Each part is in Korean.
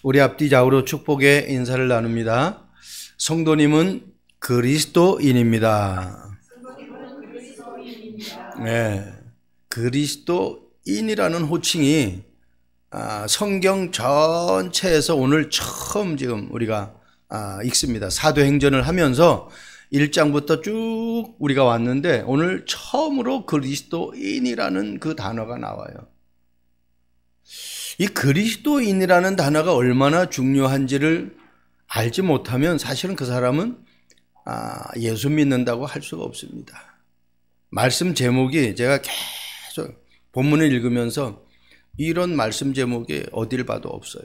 우리 앞뒤 좌우로 축복의 인사를 나눕니다. 성도님은 그리스도인입니다. 네, 그리스도인이라는 호칭이 성경 전체에서 오늘 처음 지금 우리가 읽습니다. 사도행전을 하면서 1장부터 쭉 우리가 왔는데 오늘 처음으로 그리스도인이라는 그 단어가 나와요. 이 그리스도인이라는 단어가 얼마나 중요한지를 알지 못하면 사실은 그 사람은 예수 믿는다고 할 수가 없습니다. 말씀 제목이 제가 계속 본문을 읽으면서 이런 말씀 제목이 어딜 봐도 없어요.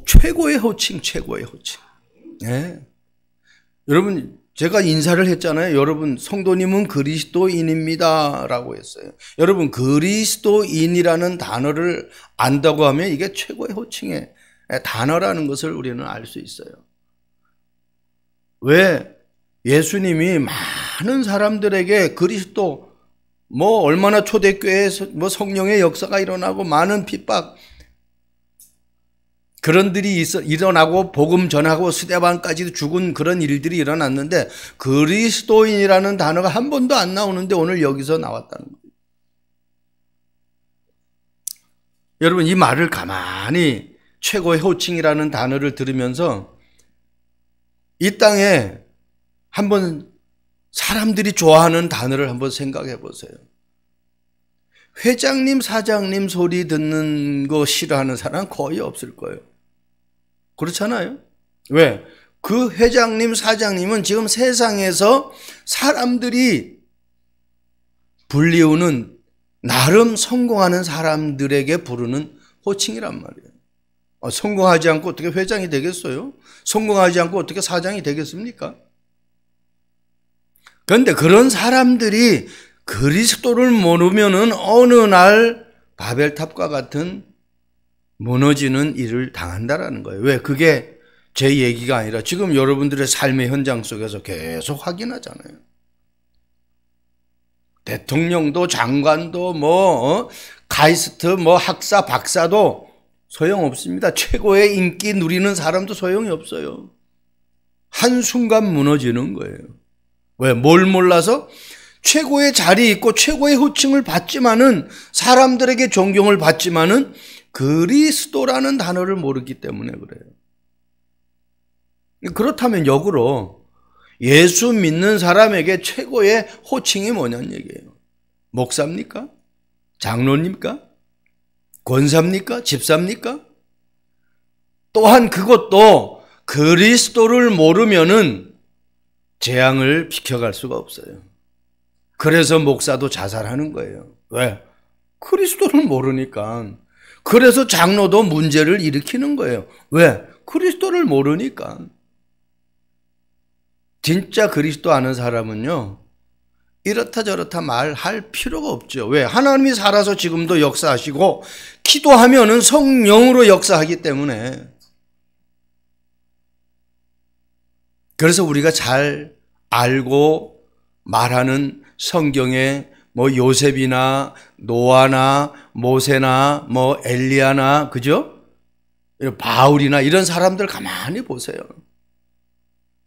최고의 호칭, 최고의 호칭. 네. 여러분, 제가 인사를 했잖아요. 여러분, 성도님은 그리스도인입니다 라고 했어요. 여러분, 그리스도인이라는 단어를 안다고 하면 이게 최고의 호칭의 단어라는 것을 우리는 알 수 있어요. 왜? 예수님이 많은 사람들에게 그리스도, 얼마나 초대교회에서 성령의 역사가 일어나고 많은 핍박, 그런 일이 일어나고 복음 전하고 스데반까지도 죽은 그런 일들이 일어났는데 그리스도인이라는 단어가 한 번도 안 나오는데 오늘 여기서 나왔다는 거예요. 여러분, 이 말을 가만히 최고의 호칭이라는 단어를 들으면서 이 땅에 한번 사람들이 좋아하는 단어를 한번 생각해 보세요. 회장님, 사장님 소리 듣는 거 싫어하는 사람은 거의 없을 거예요. 그렇잖아요? 왜? 그 회장님, 사장님은 지금 세상에서 사람들이 불리우는 나름 성공하는 사람들에게 부르는 호칭이란 말이에요. 성공하지 않고 어떻게 회장이 되겠어요? 성공하지 않고 어떻게 사장이 되겠습니까? 그런데 그런 사람들이 그리스도를 모르면은 어느 날 바벨탑과 같은 무너지는 일을 당한다라는 거예요. 왜? 그게 제 얘기가 아니라 지금 여러분들의 삶의 현장 속에서 계속 확인하잖아요. 대통령도 장관도 카이스트 학사 박사도 소용없습니다. 최고의 인기 누리는 사람도 소용이 없어요. 한순간 무너지는 거예요. 왜? 뭘 몰라서? 최고의 자리에 있고 최고의 호칭을 받지만은 사람들에게 존경을 받지만은 그리스도라는 단어를 모르기 때문에 그래요. 그렇다면 역으로 예수 믿는 사람에게 최고의 호칭이 뭐냐는 얘기예요. 목사입니까? 장로입니까? 권사입니까? 집사입니까? 또한 그것도 그리스도를 모르면은 재앙을 비켜갈 수가 없어요. 그래서 목사도 자살하는 거예요. 왜? 그리스도를 모르니까. 그래서 장로도 문제를 일으키는 거예요. 왜? 그리스도를 모르니까. 진짜 그리스도 아는 사람은요, 이렇다 저렇다 말할 필요가 없죠. 왜? 하나님이 살아서 지금도 역사하시고 기도하면은 성령으로 역사하기 때문에. 그래서 우리가 잘 알고 말하는 성경에 요셉이나 노아나 모세나 엘리야나, 그죠? 바울이나 이런 사람들 가만히 보세요.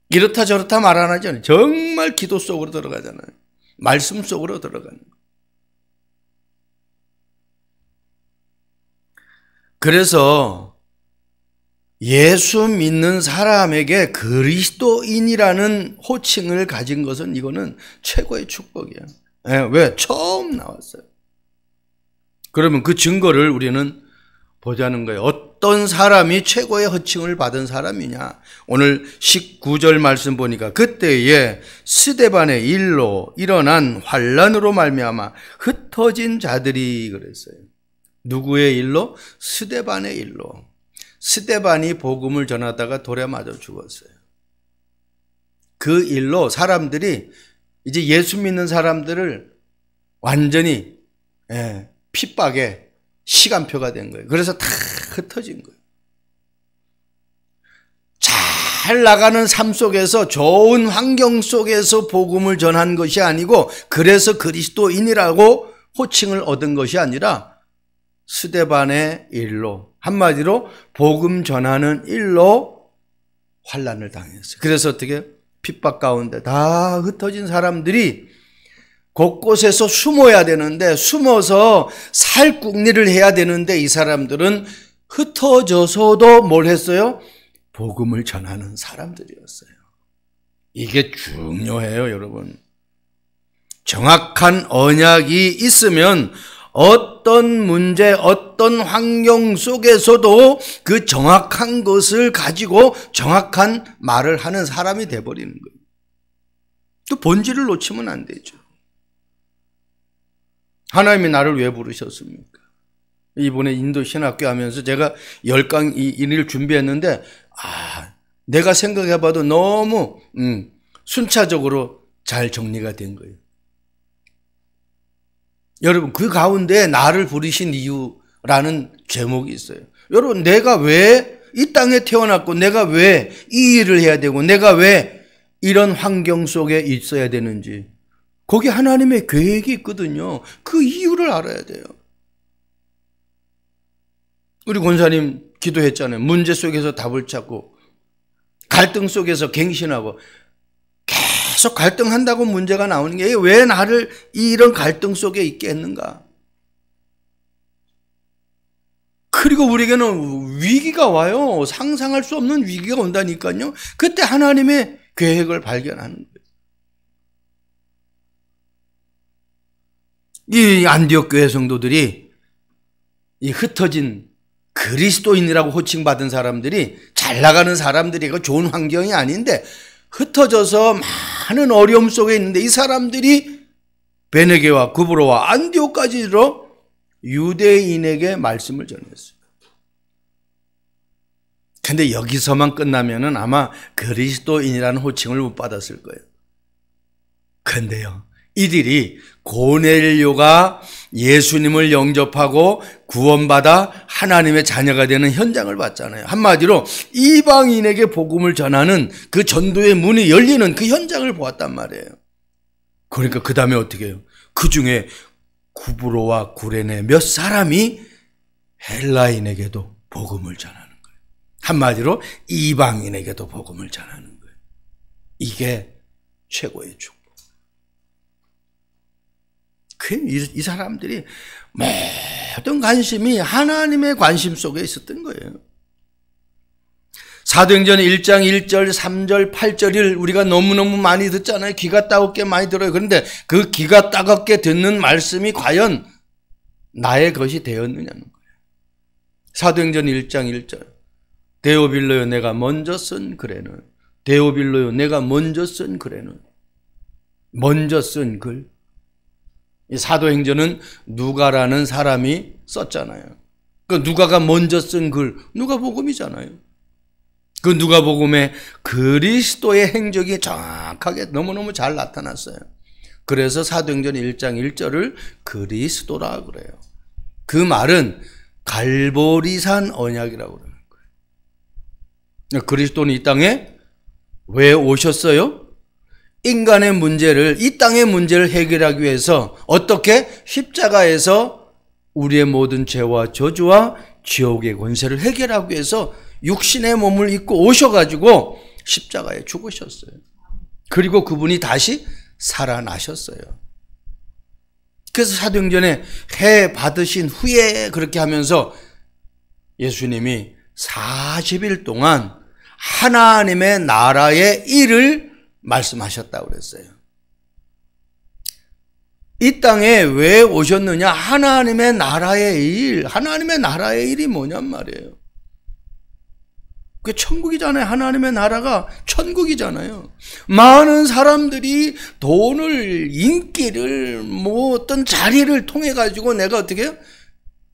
이렇다 저렇다 말 안 하잖아요. 정말 기도 속으로 들어가잖아요. 말씀 속으로 들어가는 거예요. 그래서 예수 믿는 사람에게 그리스도인이라는 호칭을 가진 것은 이거는 최고의 축복이에요. 왜? 처음 나왔어요. 그러면 그 증거를 우리는 보자는 거예요. 어떤 사람이 최고의 호칭을 받은 사람이냐. 오늘 19절 말씀 보니까 그때에 스데반의 일로 일어난 환란으로 말미암아 흩어진 자들이 그랬어요. 누구의 일로? 스데반의 일로. 스데반이 복음을 전하다가 돌에 맞아 죽었어요. 그 일로 사람들이 이제 예수 믿는 사람들을 완전히 핍박에 시간표가 된 거예요. 그래서 다 흩어진 거예요. 잘 나가는 삶 속에서 좋은 환경 속에서 복음을 전한 것이 아니고 그래서 그리스도인이라고 호칭을 얻은 것이 아니라 스데반의 일로, 한마디로 복음 전하는 일로 환난을 당했어요. 그래서 어떻게 핍박 가운데 다 흩어진 사람들이 곳곳에서 숨어야 되는데, 숨어서 살궁리를 해야 되는데, 이 사람들은 흩어져서도 뭘 했어요? 복음을 전하는 사람들이었어요. 이게 중요해요, 여러분. 정확한 언약이 있으면 어떤 문제, 어떤 환경 속에서도 그 정확한 것을 가지고 정확한 말을 하는 사람이 돼버리는 거예요. 또 본질을 놓치면 안 되죠. 하나님이 나를 왜 부르셨습니까? 이번에 인도 신학교 하면서 제가 10강 인을 준비했는데, 내가 생각해봐도 너무 순차적으로 잘 정리가 된 거예요. 여러분, 그 가운데 나를 부르신 이유라는 제목이 있어요. 여러분, 내가 왜 이 땅에 태어났고, 내가 왜 이 일을 해야 되고, 내가 왜 이런 환경 속에 있어야 되는지, 거기 하나님의 계획이 있거든요. 그 이유를 알아야 돼요. 우리 권사님 기도했잖아요. 문제 속에서 답을 찾고, 갈등 속에서 갱신하고, 계속 갈등한다고 문제가 나오는 게 왜 나를 이런 갈등 속에 있게 했는가? 그리고 우리에게는 위기가 와요. 상상할 수 없는 위기가 온다니까요. 그때 하나님의 계획을 발견하는 거예요. 이 안디옥 교회 성도들이, 이 흩어진 그리스도인이라고 호칭받은 사람들이, 잘 나가는 사람들이 좋은 환경이 아닌데 흩어져서 많은 어려움 속에 있는데, 이 사람들이 베네게와 구브로와 안디옥까지로 유대인에게 말씀을 전했어요. 근데 여기서만 끝나면은 아마 그리스도인이라는 호칭을 못 받았을 거예요. 근데요, 이들이 고넬료가 예수님을 영접하고 구원받아 하나님의 자녀가 되는 현장을 봤잖아요. 한마디로 이방인에게 복음을 전하는 그 전도의 문이 열리는 그 현장을 보았단 말이에요. 그러니까 그 다음에 어떻게 해요? 그 중에 구브로와 구레네 몇 사람이 헬라인에게도 복음을 전하는 거예요. 한마디로 이방인에게도 복음을 전하는 거예요. 이게 최고의 축복. 이 사람들이 모든 관심이 하나님의 관심 속에 있었던 거예요. 사도행전 1장 1절, 3절, 8절을 우리가 너무너무 많이 듣잖아요. 귀가 따갑게 많이 들어요. 그런데 그 귀가 따갑게 듣는 말씀이 과연 나의 것이 되었느냐는 거예요. 사도행전 1장 1절. 데오빌로요 내가 먼저 쓴 글에는, 데오빌로요 내가 먼저 쓴 글에는, 먼저 쓴 글. 이 사도행전은 누가라는 사람이 썼잖아요. 그 누가가 먼저 쓴 글, 누가복음이잖아요. 그 누가복음에 그리스도의 행적이 정확하게 너무너무 잘 나타났어요. 그래서 사도행전 1장 1절을 그리스도라 그래요. 그 말은 갈보리산 언약이라고 그러는 거예요. 그리스도는 이 땅에 왜 오셨어요? 인간의 문제를, 이 땅의 문제를 해결하기 위해서 어떻게? 십자가에서 우리의 모든 죄와 저주와 지옥의 권세를 해결하기 위해서 육신의 몸을 입고 오셔가지고 십자가에 죽으셨어요. 그리고 그분이 다시 살아나셨어요. 그래서 사도행전에 해 받으신 후에 그렇게 하면서 예수님이 40일 동안 하나님의 나라의 일을 말씀하셨다고 그랬어요. 이 땅에 왜 오셨느냐? 하나님의 나라의 일. 하나님의 나라의 일이 뭐냔 말이에요. 그게 천국이잖아요. 하나님의 나라가 천국이잖아요. 많은 사람들이 돈을, 인기를, 어떤 자리를 통해 가지고 내가 어떻게 해요?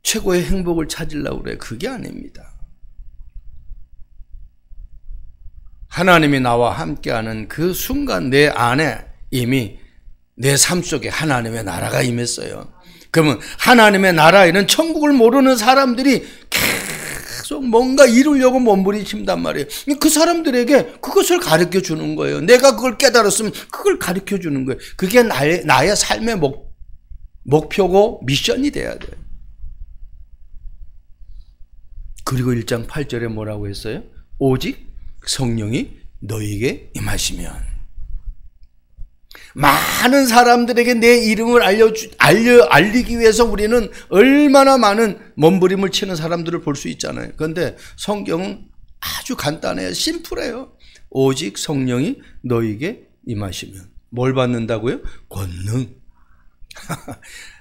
최고의 행복을 찾으려고 그래요. 그게 아닙니다. 하나님이 나와 함께하는 그 순간 내 안에 이미 내 삶 속에 하나님의 나라가 임했어요. 그러면 하나님의 나라에는 천국을 모르는 사람들이 계속 뭔가 이루려고 몸부림친단 말이에요. 그 사람들에게 그것을 가르쳐 주는 거예요. 내가 그걸 깨달았으면 그걸 가르쳐 주는 거예요. 그게 나의 삶의 목표고 미션이 돼야 돼요. 그리고 1장 8절에 뭐라고 했어요? 오직 성령이 너희에게 임하시면. 많은 사람들에게 내 이름을 알리기 위해서 우리는 얼마나 많은 몸부림을 치는 사람들을 볼 수 있잖아요. 그런데 성경은 아주 간단해요. 심플해요. 오직 성령이 너희에게 임하시면. 뭘 받는다고요? 권능.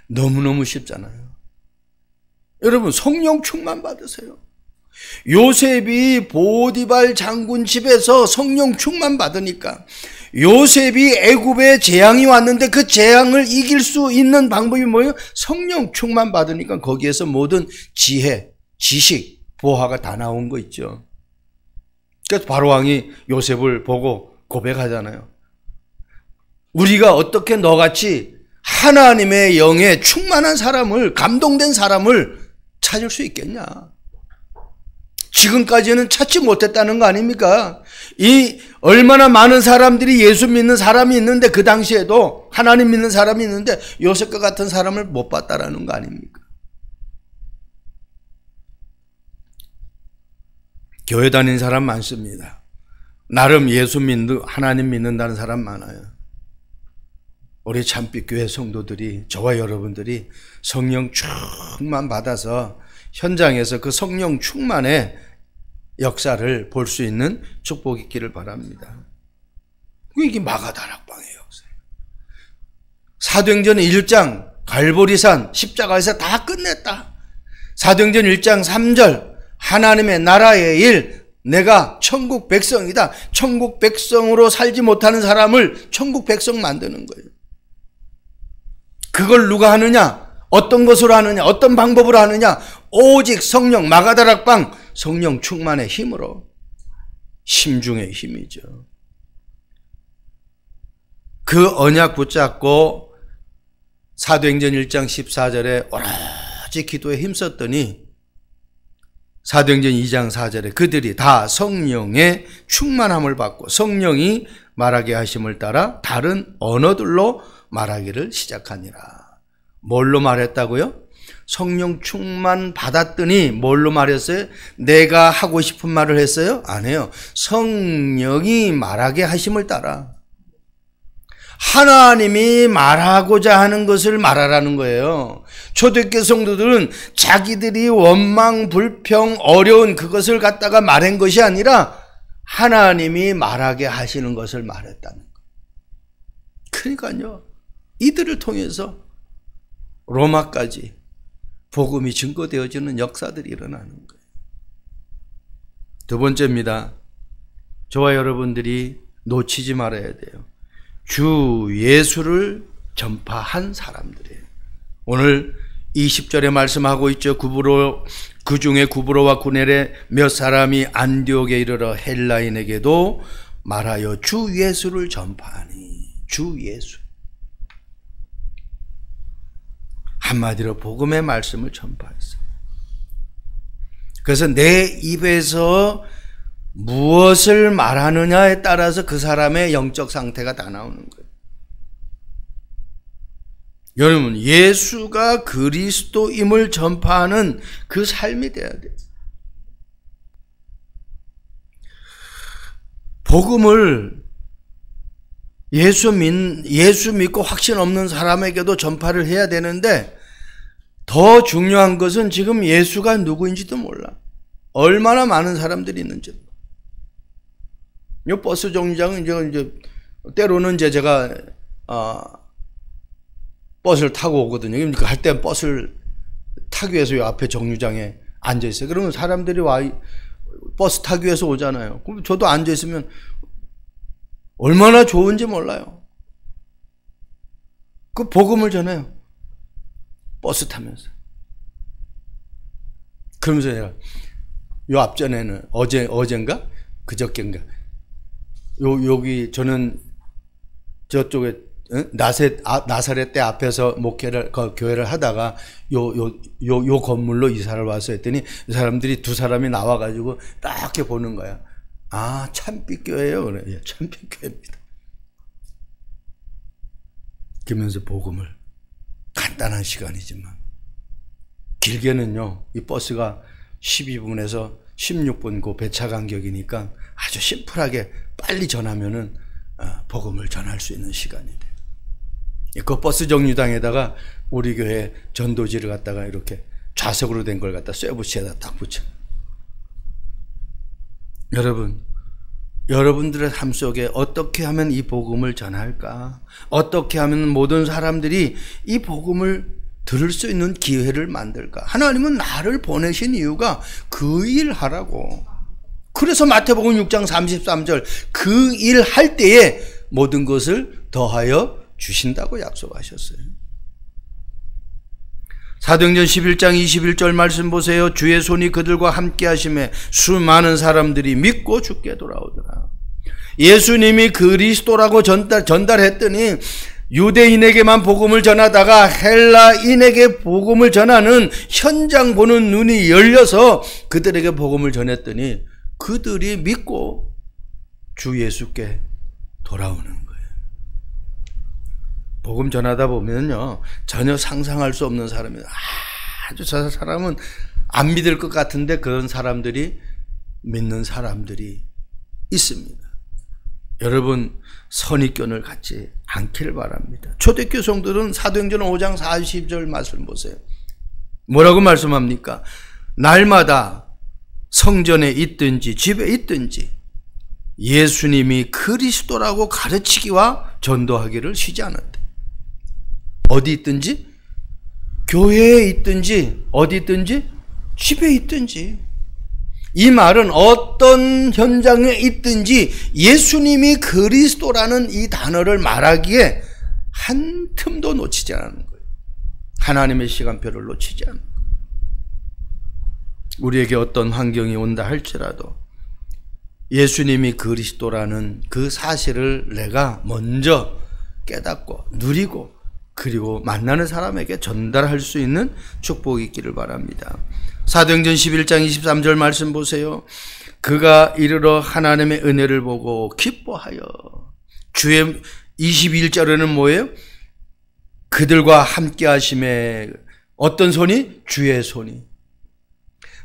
너무너무 쉽잖아요. 여러분, 성령 충만 받으세요. 요셉이 보디발 장군 집에서 성령 충만 받으니까, 요셉이 애굽에 재앙이 왔는데 그 재앙을 이길 수 있는 방법이 뭐예요? 성령 충만 받으니까 거기에서 모든 지혜, 지식, 보화가 다 나온 거 있죠. 그래서 바로왕이 요셉을 보고 고백하잖아요. 우리가 어떻게 너같이 하나님의 영에 충만한 사람을, 감동된 사람을 찾을 수 있겠냐? 지금까지는 찾지 못했다는 거 아닙니까? 이 얼마나 많은 사람들이 예수 믿는 사람이 있는데, 그 당시에도 하나님 믿는 사람이 있는데 요셉과 같은 사람을 못 봤다라는 거 아닙니까? 교회 다니는 사람 많습니다. 나름 예수 믿는, 하나님 믿는다는 사람 많아요. 우리 참빛교회 성도들이, 저와 여러분들이 성령 충만 받아서 현장에서 그 성령 충만의 역사를 볼 수 있는 축복이 있기를 바랍니다. 이게 마가다락방의 역사예요. 사도행전 1장 갈보리산 십자가에서 다 끝냈다. 사도행전 1장 3절 하나님의 나라의 일, 내가 천국 백성이다. 천국 백성으로 살지 못하는 사람을 천국 백성 만드는 거예요. 그걸 누가 하느냐? 어떤 것으로 하느냐? 어떤 방법으로 하느냐? 오직 성령, 마가다락방 성령 충만의 힘으로. 심중의 힘이죠. 그 언약 붙잡고 사도행전 1장 14절에 오로지 기도에 힘썼더니 사도행전 2장 4절에 그들이 다 성령의 충만함을 받고 성령이 말하게 하심을 따라 다른 언어들로 말하기를 시작하니라. 뭘로 말했다고요? 성령 충만 받았더니 뭘로 말했어요? 내가 하고 싶은 말을 했어요? 안 해요. 성령이 말하게 하심을 따라. 하나님이 말하고자 하는 것을 말하라는 거예요. 초대교회 성도들은 자기들이 원망, 불평, 어려운 그것을 갖다가 말한 것이 아니라 하나님이 말하게 하시는 것을 말했다는 거예요. 그러니까요, 이들을 통해서 로마까지 복음이 증거되어지는 역사들이 일어나는 거예요. 두 번째입니다. 저와 여러분들이 놓치지 말아야 돼요. 주 예수를 전파한 사람들이에요. 오늘 20절에 말씀하고 있죠. 그 중에 구브로와 구넬의 몇 사람이 안디옥에 이르러 헬라인에게도 말하여 주 예수를 전파하니. 주 예수. 한마디로 복음의 말씀을 전파했어요. 그래서 내 입에서 무엇을 말하느냐에 따라서 그 사람의 영적 상태가 다 나오는 거예요. 여러분, 예수가 그리스도임을 전파하는 그 삶이 돼야 돼요. 복음을 예수 믿고 확신 없는 사람에게도 전파를 해야 되는데, 더 중요한 것은 지금 예수가 누구인지도 몰라. 얼마나 많은 사람들이 있는지. 이 버스 정류장은 이제 때로는 제가 버스를 타고 오거든요. 그러니까 할 때 버스를 타기 위해서 이 앞에 정류장에 앉아 있어요. 그러면 사람들이 버스 타기 위해서 오잖아요. 그럼 저도 앉아 있으면 얼마나 좋은지 몰라요. 그 복음을 전해요. 버스 타면서. 그러면서 내가 요 앞전에는 어젠가 그저께인가 여기 저는 저쪽에 나사렛 때 앞에서 교회를 하다가 요 건물로 이사를 와서 했더니 사람들이 두 사람이 나와가지고 딱 이렇게 보는 거야. 아, 참빛교회예요. 그래. 예, 참빛교회입니다. 그러면서 복음을 간단한 시간이지만 길게는요, 이 버스가 12분에서 16분 그 배차 간격이니까 아주 심플하게 빨리 전하면은 복음을 전할 수 있는 시간이 돼요. 그 버스 정류장에다가 우리 교회 전도지를 갖다가 이렇게 좌석으로 된 걸 갖다 쇠붙이에다 딱 붙여. 여러분들의 삶 속에 어떻게 하면 이 복음을 전할까? 어떻게 하면 모든 사람들이 이 복음을 들을 수 있는 기회를 만들까? 하나님은 나를 보내신 이유가 그 일 하라고. 그래서 마태복음 6장 33절 그 일 할 때에 모든 것을 더하여 주신다고 약속하셨어요. 사도행전 11장 21절 말씀 보세요. 주의 손이 그들과 함께 하심에 수많은 사람들이 믿고 주께 돌아오더라. 예수님이 그리스도라고 전달했더니 유대인에게만 복음을 전하다가 헬라인에게 복음을 전하는 현장 보는 눈이 열려서 그들에게 복음을 전했더니 그들이 믿고 주 예수께 돌아오는 거예요. 복음 전하다 보면요, 전혀 상상할 수 없는 사람이 아주 저 사람은 안 믿을 것 같은데 그런 사람들이 믿는 사람들이 있습니다. 여러분 선입견을 갖지 않기를 바랍니다. 초대교회 성도들은 사도행전 5장 40절 말씀 보세요. 뭐라고 말씀합니까? 날마다 성전에 있든지 집에 있든지 예수님이 그리스도라고 가르치기와 전도하기를 쉬지 않았다. 어디 있든지, 교회에 있든지, 어디 있든지, 집에 있든지. 이 말은 어떤 현장에 있든지 예수님이 그리스도라는 이 단어를 말하기에 한 틈도 놓치지 않는 거예요. 하나님의 시간표를 놓치지 않는 거예요. 우리에게 어떤 환경이 온다 할지라도 예수님이 그리스도라는 그 사실을 내가 먼저 깨닫고 누리고 그리고 만나는 사람에게 전달할 수 있는 축복이 있기를 바랍니다. 사도행전 11장 23절 말씀 보세요. 그가 이르러 하나님의 은혜를 보고 기뻐하여. 주의 21절에는 뭐예요? 그들과 함께 하심에 어떤 손이? 주의 손이.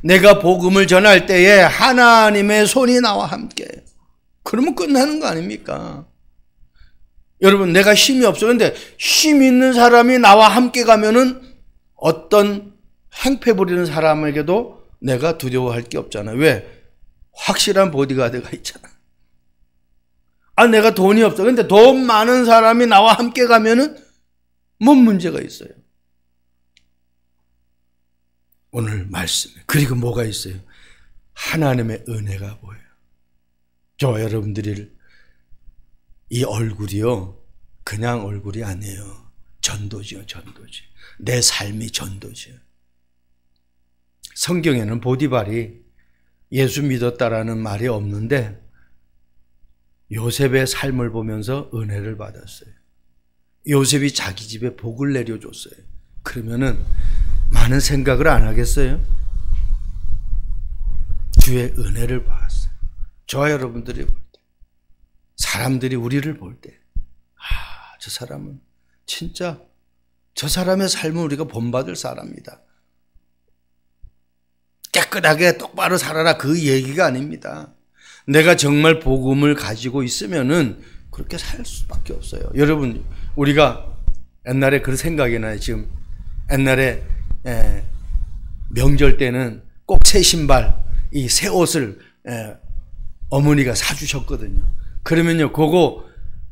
내가 복음을 전할 때에 하나님의 손이 나와 함께. 그러면 끝나는 거 아닙니까? 여러분, 내가 힘이 없어. 근데 힘 있는 사람이 나와 함께 가면은 어떤 행패 부리는 사람에게도 내가 두려워할 게 없잖아. 왜? 확실한 보디가드가 있잖아. 내가 돈이 없어. 근데 돈 많은 사람이 나와 함께 가면은 뭔 문제가 있어요? 오늘 말씀에. 그리고 뭐가 있어요? 하나님의 은혜가 보여요. 저 여러분들이 이 얼굴이요, 그냥 얼굴이 아니에요. 전도지요, 전도지. 내 삶이 전도지요. 성경에는 보디발이 예수 믿었다라는 말이 없는데 요셉의 삶을 보면서 은혜를 받았어요. 요셉이 자기 집에 복을 내려줬어요. 그러면은 많은 생각을 안 하겠어요? 주의 은혜를 받았어요. 저와 여러분들이 볼 때, 사람들이 우리를 볼 때, 저 사람은 진짜 저 사람의 삶은 우리가 본받을 사람이다. 깨끗하게 똑바로 살아라, 그 얘기가 아닙니다. 내가 정말 복음을 가지고 있으면은 그렇게 살 수밖에 없어요. 여러분, 우리가 옛날에 그런 생각이 나요. 지금 옛날에 명절 때는 꼭 새 신발, 이 새 옷을 어머니가 사주셨거든요. 그러면요, 그거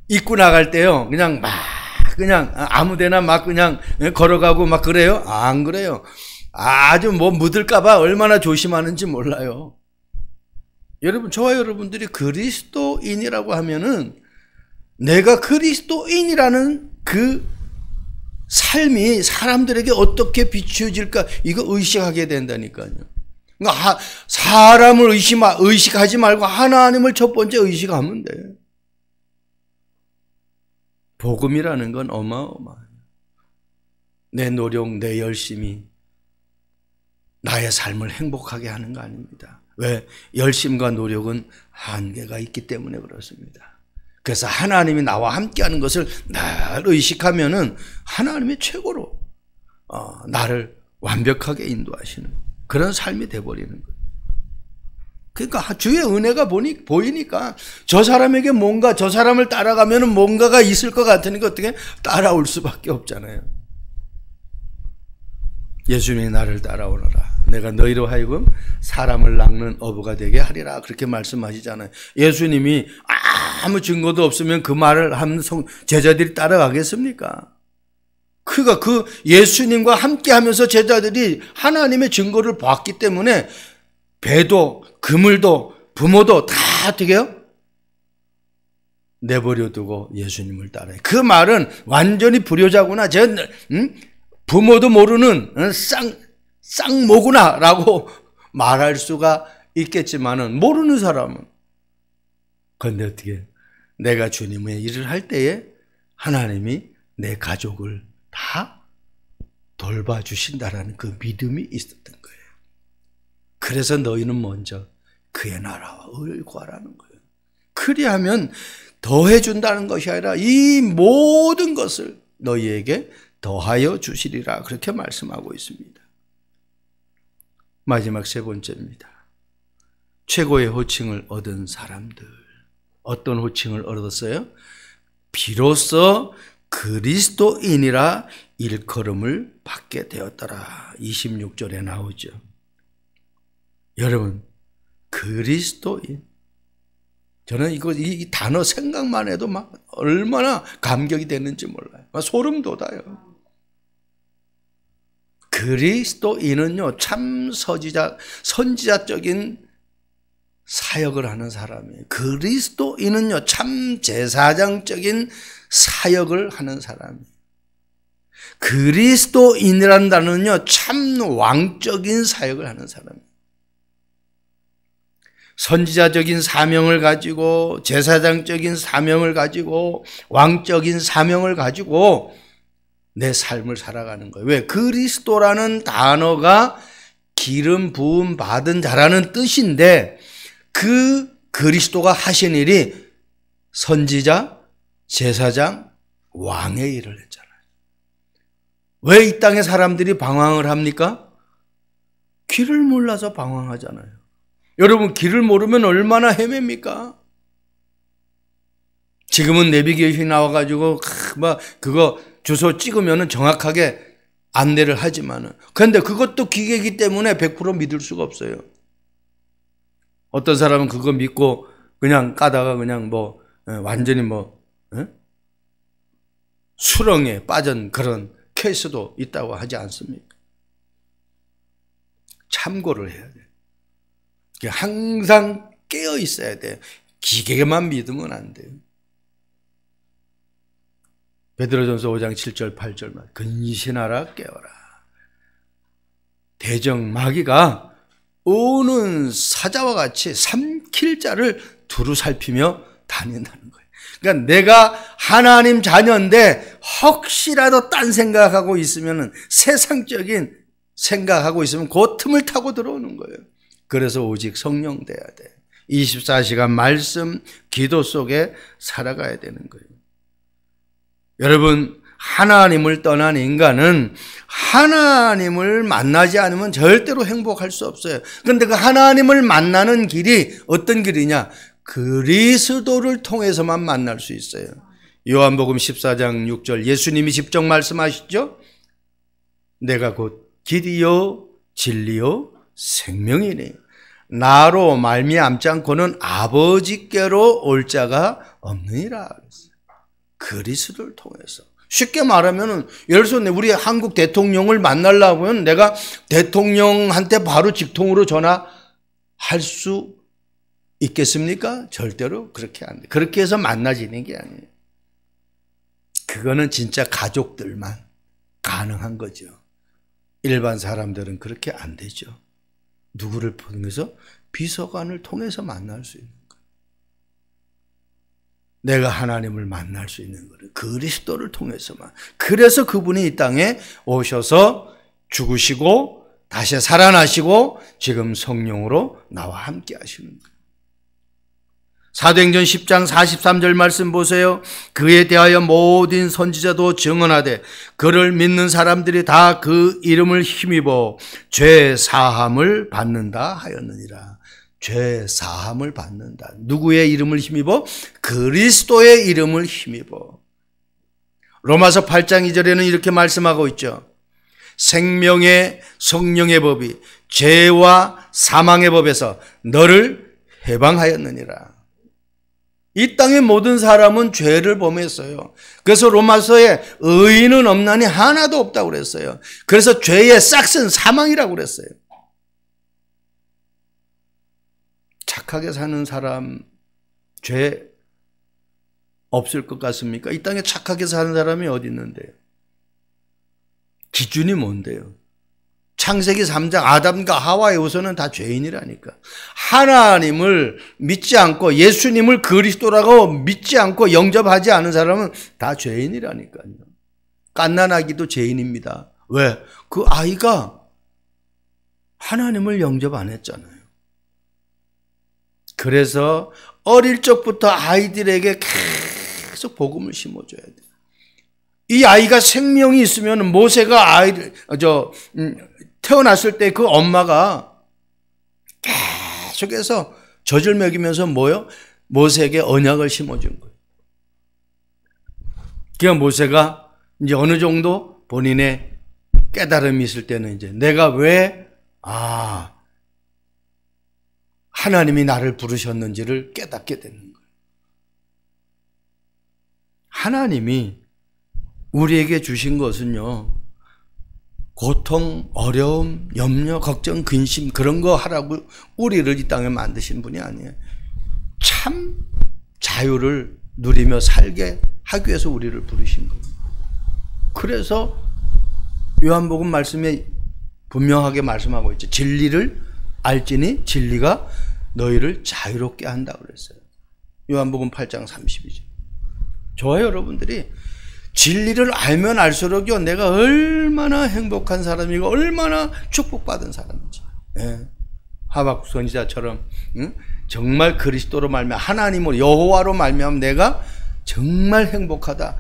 입고 나갈 때요, 그냥 아무데나 막 그냥 걸어가고 막 그래요? 안 그래요. 아주 뭐 묻을까봐 얼마나 조심하는지 몰라요. 여러분, 저와 여러분들이 그리스도인이라고 하면은 내가 그리스도인이라는 그 삶이 사람들에게 어떻게 비추어질까, 이거 의식하게 된다니까요. 그러니까 사람을 의식하지 말고 하나님을 첫 번째 의식하면 돼. 복음이라는 건 어마어마해요. 내 노력, 내 열심이 나의 삶을 행복하게 하는 거 아닙니다. 왜? 열심과 노력은 한계가 있기 때문에 그렇습니다. 그래서 하나님이 나와 함께하는 것을 늘 의식하면은 하나님이 최고로 나를 완벽하게 인도하시는. 그런 삶이 돼버리는 거예요. 그러니까 주의 은혜가 보이니까 저 사람에게 뭔가, 저 사람을 따라가면 뭔가가 있을 것 같으니까 어떻게 따라올 수밖에 없잖아요. 예수님이 나를 따라오너라. 내가 너희로 하여금 사람을 낚는 어부가 되게 하리라. 그렇게 말씀하시잖아요. 예수님이 아무 증거도 없으면 그 말을 하면 제자들이 따라가겠습니까? 그러니까 그 예수님과 함께 하면서 제자들이 하나님의 증거를 봤기 때문에 배도 그물도 부모도 다 어떻게 해요? 내버려 두고 예수님을 따라요. 그 말은 완전히 불효자구나. 부모도 모르는 쌍모구나 라고 말할 수가 있겠지만은 모르는 사람은, 그런데 어떻게 내가 주님의 일을 할 때에 하나님이 내 가족을 다 돌봐주신다라는 그 믿음이 있었던 거예요. 그래서 너희는 먼저 그의 나라와 의를 구하라는 거예요. 그리하면 더해준다는 것이 아니라 이 모든 것을 너희에게 더하여 주시리라. 그렇게 말씀하고 있습니다. 마지막 세 번째입니다. 최고의 호칭을 얻은 사람들. 어떤 호칭을 얻었어요? 비로소 그리스도인이라 일컬음을 받게 되었더라. 26절에 나오죠. 여러분, 그리스도인. 저는 이 단어 생각만 해도 막 얼마나 감격이 되는지 몰라요. 소름 돋아요. 그리스도인은요, 참 선지자적인 사역을 하는 사람이에요. 그리스도인은요, 참 제사장적인 사역을 하는 사람이에요. 그리스도인이라는 단어는요, 참 왕적인 사역을 하는 사람이에요. 선지자적인 사명을 가지고, 제사장적인 사명을 가지고, 왕적인 사명을 가지고 내 삶을 살아가는 거예요. 왜? 그리스도라는 단어가 기름 부음 받은 자라는 뜻인데, 그 그리스도가 하신 일이 선지자, 제사장, 왕의 일을 했잖아요. 왜 이 땅의 사람들이 방황을 합니까? 길을 몰라서 방황하잖아요. 여러분, 길을 모르면 얼마나 헤맵니까? 지금은 내비게이션이 나와가지고 그거 주소 찍으면 정확하게 안내를 하지만은, 그런데 그것도 기계이기 때문에 100% 믿을 수가 없어요. 어떤 사람은 그거 믿고 그냥 까다가 그냥 완전히 수렁에 빠진 그런 케이스도 있다고 하지 않습니까? 참고를 해야 돼요. 항상 깨어 있어야 돼요. 기계만 믿으면 안 돼요. 베드로전서 5장 7절 8절 말, 근신하라 깨어라. 대적마귀가 우는 사자와 같이 삼킬 자를 두루 살피며 다닌다는 거예요. 그러니까 내가 하나님 자녀인데 혹시라도 딴 생각하고 있으면, 세상적인 생각하고 있으면 그 틈을 타고 들어오는 거예요. 그래서 오직 성령 돼야 돼. 24시간 말씀, 기도 속에 살아가야 되는 거예요. 여러분, 하나님을 떠난 인간은 하나님을 만나지 않으면 절대로 행복할 수 없어요. 그런데 그 하나님을 만나는 길이 어떤 길이냐? 그리스도를 통해서만 만날 수 있어요. 요한복음 14장 6절 예수님이 직접 말씀하시죠? 내가 곧 길이요 진리요 생명이니 나로 말미암지 않고는 아버지께로 올 자가 없느니라. 그리스도를 통해서. 쉽게 말하면, 예를 들어서 우리 한국 대통령을 만나려고 하면 내가 대통령한테 바로 직통으로 전화할 수 있겠습니까? 절대로 그렇게 안 돼. 그렇게 해서 만나지는 게 아니에요. 그거는 진짜 가족들만 가능한 거죠. 일반 사람들은 그렇게 안 되죠. 누구를 통해서? 비서관을 통해서 만날 수 있는 거예요. 내가 하나님을 만날 수 있는 거예요. 그리스도를 통해서만. 그래서 그분이 이 땅에 오셔서 죽으시고 다시 살아나시고 지금 성령으로 나와 함께 하시는 거예요. 사도행전 10장 43절 말씀 보세요. 그에 대하여 모든 선지자도 증언하되 그를 믿는 사람들이 다 그 이름을 힘입어 죄 사함을 받는다 하였느니라. 죄 사함을 받는다. 누구의 이름을 힘입어? 그리스도의 이름을 힘입어. 로마서 8장 2절에는 이렇게 말씀하고 있죠. 생명의 성령의 법이 죄와 사망의 법에서 너를 해방하였느니라. 이 땅의 모든 사람은 죄를 범했어요. 그래서 로마서에 의인은 없나니 하나도 없다고 그랬어요. 그래서 죄의 싹은 사망이라고 그랬어요. 착하게 사는 사람 죄 없을 것 같습니까? 이 땅에 착하게 사는 사람이 어디 있는데요? 기준이 뭔데요? 창세기 3장 아담과 하와의 후손은 다 죄인이라니까. 하나님을 믿지 않고 예수님을 그리스도라고 믿지 않고 영접하지 않은 사람은 다 죄인이라니까요. 갓난아기도 죄인입니다. 왜? 그 아이가 하나님을 영접 안 했잖아요. 그래서 어릴 적부터 아이들에게 계속 복음을 심어줘야 돼요. 이 아이가 생명이 있으면 모세가 아이를 태어났을 때 그 엄마가 계속해서 젖을 먹이면서 뭐요? 모세에게 언약을 심어준 거예요. 그러니까 모세가 이제 어느 정도 본인의 깨달음이 있을 때는 이제 내가 왜 하나님이 나를 부르셨는지를 깨닫게 되는 거예요. 하나님이 우리에게 주신 것은요, 고통, 어려움, 염려, 걱정, 근심 그런 거 하라고 우리를 이 땅에 만드신 분이 아니에요. 참 자유를 누리며 살게 하기 위해서 우리를 부르신 거예요. 그래서 요한복음 말씀에 분명하게 말씀하고 있죠. 진리를 알지니 진리가 너희를 자유롭게 한다고 그랬어요. 요한복음 8장 32절. 저와 여러분들이 진리를 알면 알수록요, 내가 얼마나 행복한 사람이고 얼마나 축복받은 사람인지. 예. 하박국 선지자처럼 정말 그리스도로 말미암아 하나님으로 여호와로 말미암아 내가 정말 행복하다,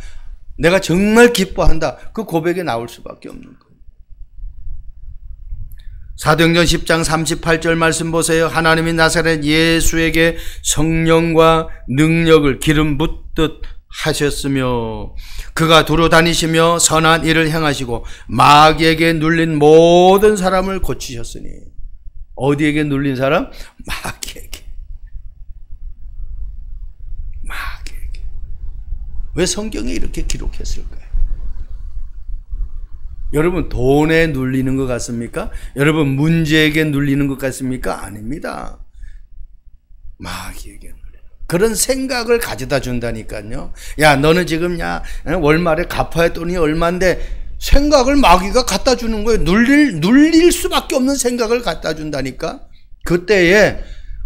내가 정말 기뻐한다, 그 고백이 나올 수밖에 없는 거예요. 사도행전 10장 38절 말씀 보세요. 하나님이 나사렛 예수에게 성령과 능력을 기름 붓듯 하셨으며 그가 두루 다니시며 선한 일을 행하시고 마귀에게 눌린 모든 사람을 고치셨으니. 어디에게 눌린 사람? 마귀에게. 마귀에게. 왜 성경에 이렇게 기록했을까요? 여러분 돈에 눌리는 것 같습니까? 여러분 문제에게 눌리는 것 같습니까? 아닙니다. 마귀에게 눌리는 그런 생각을 가져다 준다니까요. 야, 너는 지금 월말에 갚아야 돈이 얼만데 생각을 마귀가 갖다 주는 거예요. 눌릴 수밖에 없는 생각을 갖다 준다니까. 그때에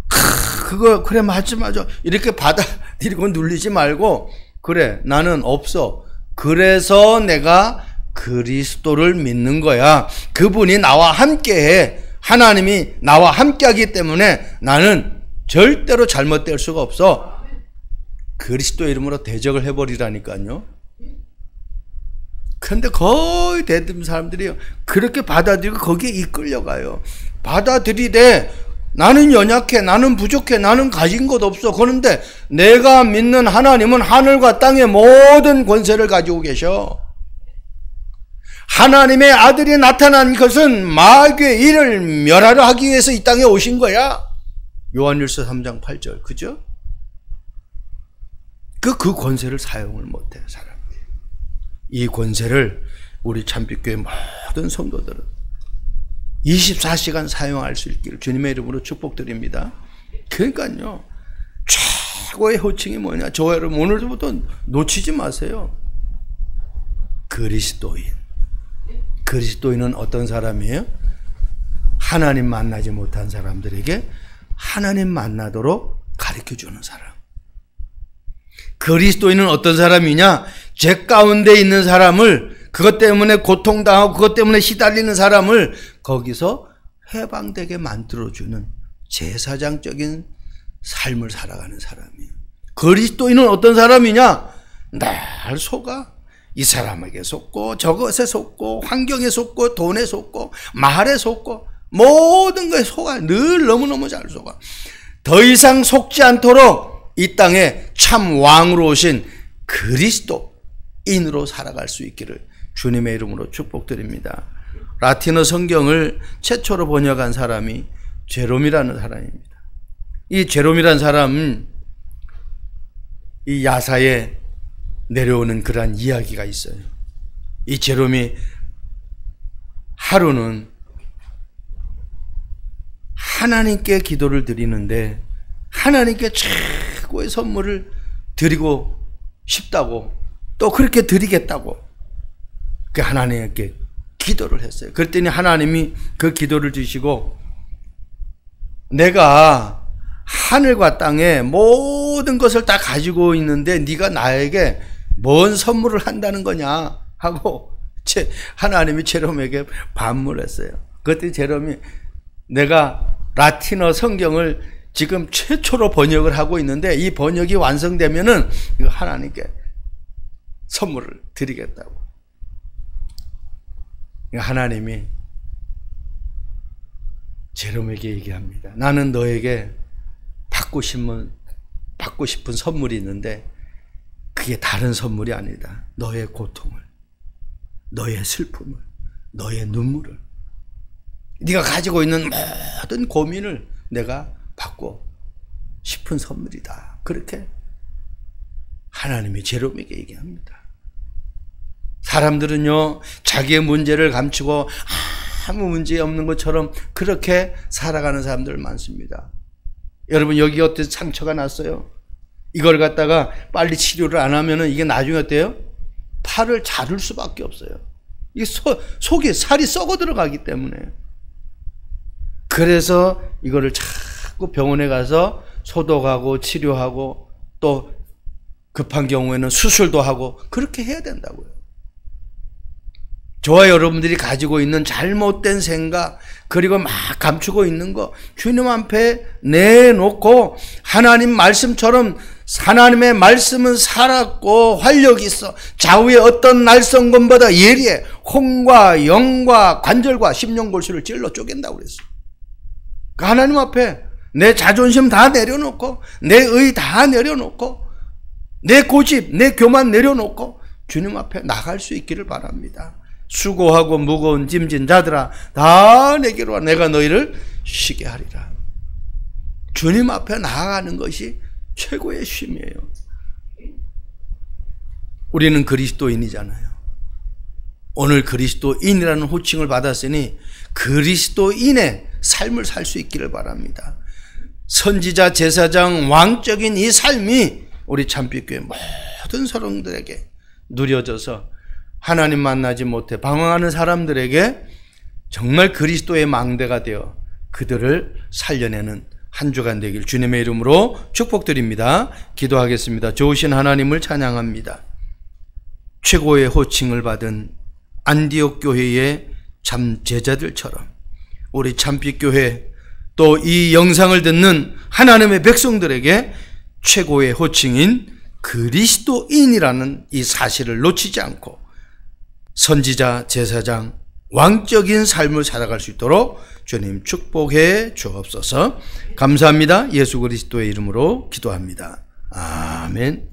그거 그래 맞아 이렇게 받아들이고 눌리지 말고, 그래 나는 없어, 그래서 내가 그리스도를 믿는 거야, 그분이 나와 함께해, 하나님이 나와 함께하기 때문에 나는 절대로 잘못될 수가 없어. 그리스도 이름으로 대적을 해버리라니까요. 그런데 거의 대부분 사람들이 그렇게 받아들이고 거기에 이끌려가요. 받아들이되 나는 연약해, 나는 부족해, 나는 가진 것 없어. 그런데 내가 믿는 하나님은 하늘과 땅의 모든 권세를 가지고 계셔. 하나님의 아들이 나타난 것은 마귀의 일을 멸하려 하기 위해서 이 땅에 오신 거야. 요한일서 3장 8절, 그죠? 그 권세를 사용을 못해, 사람들이. 이 권세를 우리 참빛교회 모든 성도들은 24시간 사용할 수 있기를 주님의 이름으로 축복드립니다. 그러니까요, 최고의 호칭이 뭐냐? 저와 여러분 오늘부터 놓치지 마세요. 그리스도인. 그리스도인은 어떤 사람이에요? 하나님 만나지 못한 사람들에게 하나님 만나도록 가르쳐주는 사람. 그리스도인은 어떤 사람이냐? 죄 가운데 있는 사람을, 그것 때문에 고통당하고 그것 때문에 시달리는 사람을 거기서 해방되게 만들어주는 제사장적인 삶을 살아가는 사람이에요. 그리스도인은 어떤 사람이냐? 날 속아. 이 사람에게 속고 저것에 속고 환경에 속고 돈에 속고 말에 속고 모든 것에 속아. 늘 너무너무 잘 속아. 더 이상 속지 않도록 이 땅에 참 왕으로 오신 그리스도인으로 살아갈 수 있기를 주님의 이름으로 축복드립니다. 라틴어 성경을 최초로 번역한 사람이 제롬이라는 사람입니다. 이 제롬이라는 사람은 이 야사에 내려오는 그러한 이야기가 있어요. 이 제롬이 하루는 하나님께 기도를 드리는데 하나님께 최고의 선물을 드리고 싶다고 또 그렇게 드리겠다고 그 하나님께 기도를 했어요. 그랬더니 하나님이 그 기도를 주시고 내가 하늘과 땅에 모든 것을 다 가지고 있는데 네가 나에게 뭔 선물을 한다는 거냐 하고 하나님이 제롬에게 반문했어요. 그때 제롬이 내가 라틴어 성경을 지금 최초로 번역을 하고 있는데 이 번역이 완성되면은 이거 하나님께 선물을 드리겠다고. 하나님이 제롬에게 얘기합니다. 나는 너에게 받고 싶은 선물이 있는데 그게 다른 선물이 아니다. 너의 고통을, 너의 슬픔을, 너의 눈물을, 네가 가지고 있는 모든 고민을 내가 받고 싶은 선물이다. 그렇게 하나님이 제롬에게 얘기합니다. 사람들은요, 자기의 문제를 감추고 아무 문제 없는 것처럼 그렇게 살아가는 사람들 많습니다. 여러분, 여기 어떤 상처가 났어요? 이걸 갖다가 빨리 치료를 안 하면은 이게 나중에 어때요? 팔을 자를 수밖에 없어요. 이게 속에 살이 썩어 들어가기 때문에. 그래서 이거를 자꾸 병원에 가서 소독하고 치료하고 또 급한 경우에는 수술도 하고 그렇게 해야 된다고요. 저와 여러분들이 가지고 있는 잘못된 생각 그리고 막 감추고 있는 거 주님 앞에 내놓고 하나님 말씀처럼 하나님의 말씀은 살았고 활력이 있어 좌우의 어떤 날성검보다 예리해 혼과 영과 관절과 심령골수를 찔러 쪼갠다고 그랬어요. 그러니까 하나님 앞에 내 자존심 다 내려놓고 내 의 다 내려놓고 내 고집 내 교만 내려놓고 주님 앞에 나갈 수 있기를 바랍니다. 수고하고 무거운 짐진 자들아 다 내게로 와 내가 너희를 쉬게 하리라. 주님 앞에 나아가는 것이 최고의 쉼이에요. 우리는 그리스도인이잖아요. 오늘 그리스도인이라는 호칭을 받았으니 그리스도인의 삶을 살 수 있기를 바랍니다. 선지자 제사장 왕적인 이 삶이 우리 참빛교회 모든 사람들에게 누려져서 하나님 만나지 못해 방황하는 사람들에게 정말 그리스도의 망대가 되어 그들을 살려내는 한 주간 되길 주님의 이름으로 축복드립니다. 기도하겠습니다. 좋으신 하나님을 찬양합니다. 최고의 호칭을 받은 안디옥 교회의 참 제자들처럼 우리 참빛교회 또 이 영상을 듣는 하나님의 백성들에게 최고의 호칭인 그리스도인이라는 이 사실을 놓치지 않고 선지자, 제사장, 왕적인 삶을 살아갈 수 있도록 주님 축복해 주옵소서. 감사합니다. 예수 그리스도의 이름으로 기도합니다. 아멘.